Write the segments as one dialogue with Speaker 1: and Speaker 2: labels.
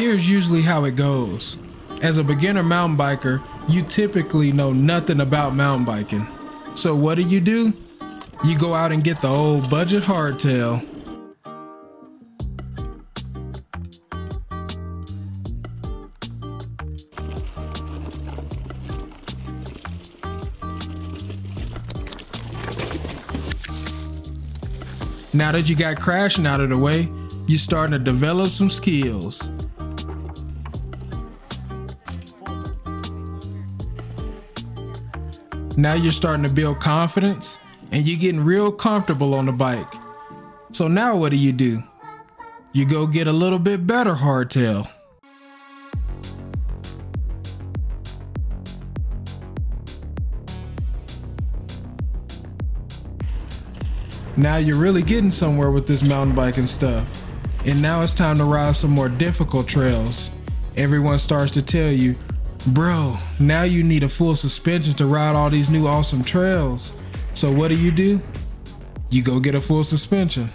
Speaker 1: Here's usually how it goes. As a beginner mountain biker, you typically know nothing about mountain biking. So what do? You go out and get the old budget hardtail. Now that you got crashing out of the way, you're starting to develop some skills. Now you're starting to build confidence and you're getting real comfortable on the bike. So now what do? You go get a little bit better hardtail. Now you're really getting somewhere with this mountain biking stuff. And now it's time to ride some more difficult trails. Everyone starts to tell you, bro, now you need a full suspension to ride all these new awesome trails. So what do? You go get a full suspension.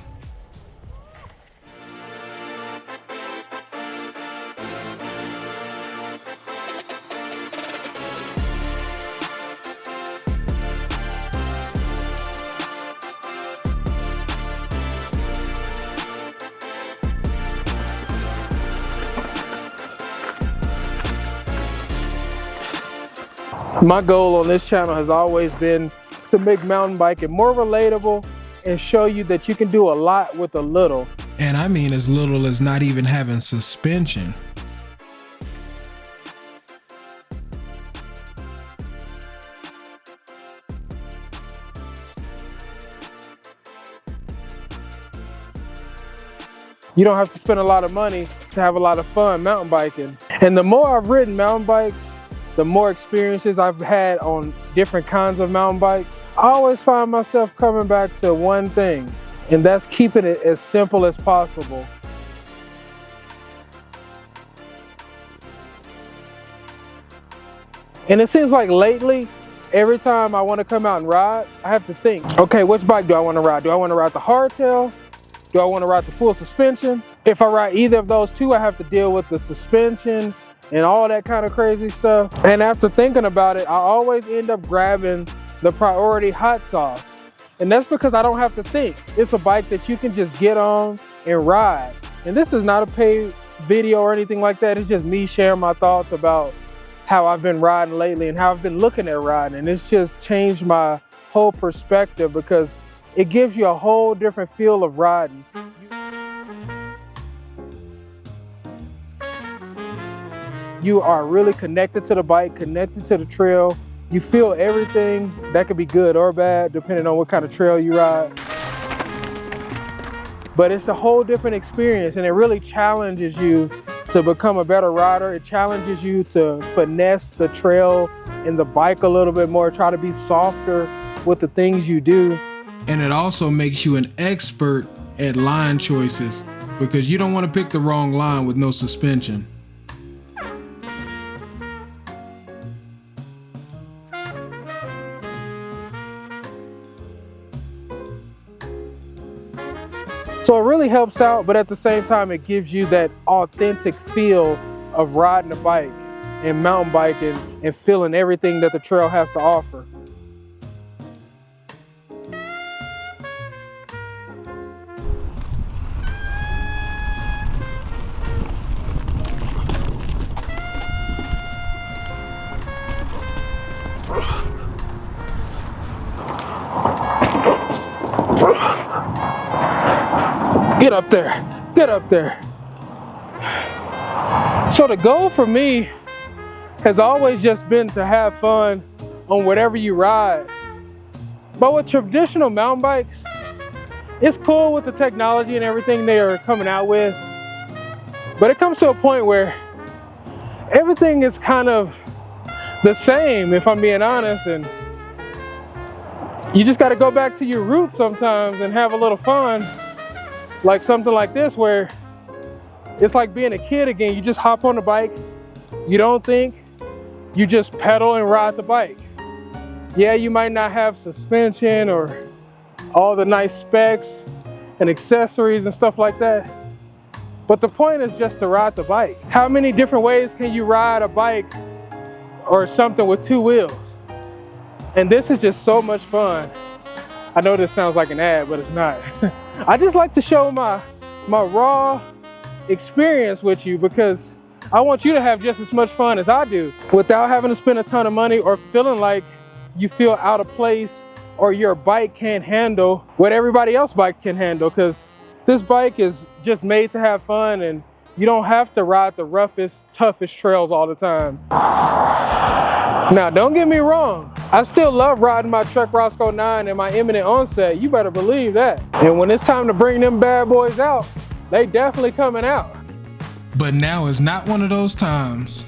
Speaker 2: My goal on this channel has always been to make mountain biking more relatable and show you that you can do a lot with a little.
Speaker 1: And I mean as little as not even having suspension.
Speaker 2: You don't have to spend a lot of money to have a lot of fun mountain biking. And the more I've ridden mountain bikes, the more experiences I've had on different kinds of mountain bikes, I always find myself coming back to one thing, and that's keeping it as simple as possible. And it seems like lately, every time I want to come out and ride, I have to think, okay, which bike do I want to ride? Do I want to ride the hardtail? Do I want to ride the full suspension? If I ride either of those two, I have to deal with the suspension and all that kind of crazy stuff. And after thinking about it, I always end up grabbing the Priority Hot Sauce. And that's because I don't have to think. It's a bike that you can just get on and ride. And this is not a paid video or anything like that. It's just me sharing my thoughts about how I've been riding lately and how I've been looking at riding. And it's just changed my whole perspective because it gives you a whole different feel of riding. You are really connected to the bike, connected to the trail. You feel everything. That could be good or bad, depending on what kind of trail you ride. But it's a whole different experience, and it really challenges you to become a better rider. It challenges you to finesse the trail and the bike a little bit more, try to be softer with the things you do.
Speaker 1: And it also makes you an expert at line choices because you don't want to pick the wrong line with no suspension.
Speaker 2: So it really helps out, but at the same time, it gives you that authentic feel of riding a bike and mountain biking and feeling everything that the trail has to offer. Get up there, get up there. So the goal for me has always just been to have fun on whatever you ride. But with traditional mountain bikes, it's cool with the technology and everything they are coming out with. But it comes to a point where everything is kind of the same, if I'm being honest, and you just got to go back to your roots sometimes and have a little fun. Like something like this where it's like being a kid again. You just hop on the bike, you don't think, you just pedal and ride the bike. Yeah, you might not have suspension or all the nice specs and accessories and stuff like that, But the point is just to ride the bike. How many different ways can you ride a bike or something with two wheels? And this is just so much fun. I know this sounds like an ad, but it's not. I just like to show my raw experience with you because I want you to have just as much fun as I do without having to spend a ton of money or feeling like you feel out of place or your bike can't handle what everybody else's bike can handle, because this bike is just made to have fun and you don't have to ride the roughest, toughest trails all the time. Now, don't get me wrong. I still love riding my Trek Roscoe 9 and my Imminent Onset. You better believe that. And when it's time to bring them bad boys out, they definitely coming out.
Speaker 1: But now is not one of those times.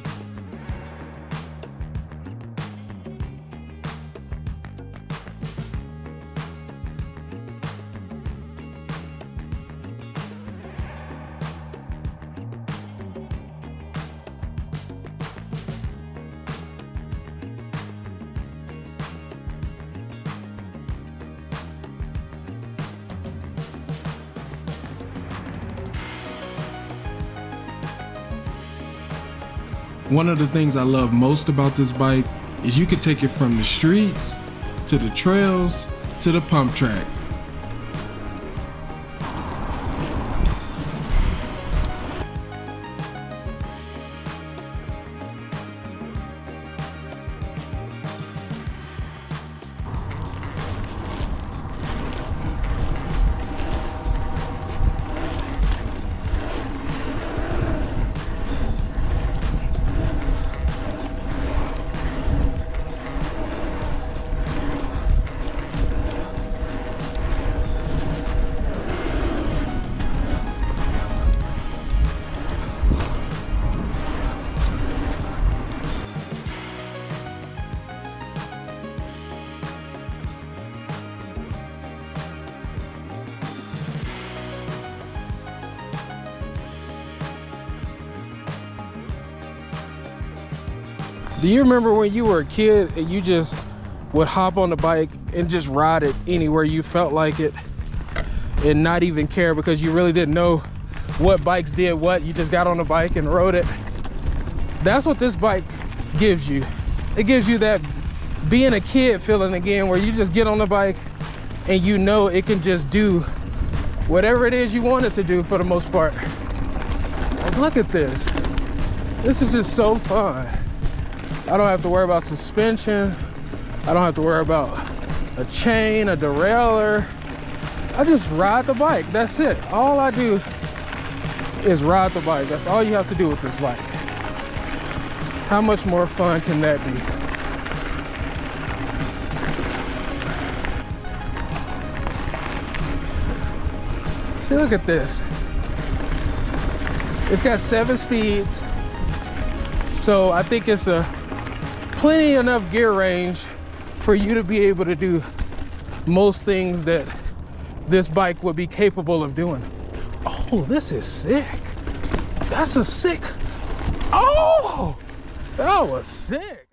Speaker 1: One of the things I love most about this bike is you can take it from the streets to the trails to the pump track. Do you remember when you were a kid and you just would hop on the bike and just ride it anywhere you felt like it and not even care because you really didn't know what bikes did what? You just got on the bike and rode it. That's what this bike gives you. It gives you that being a kid feeling again, where you just get on the bike and you know it can just do whatever it is you want it to do for the most part. Like, look at this. This is just so fun. I don't have to worry about suspension. I don't have to worry about a chain, a derailleur. I just ride the bike, that's it. All I do is ride the bike. That's all you have to do with this bike. How much more fun can that be? See, look at this. It's got 7 speeds. So I think it's plenty enough gear range for you to be able to do most things that this bike would be capable of doing. Oh, this is sick. That's a sick. Oh, that was sick.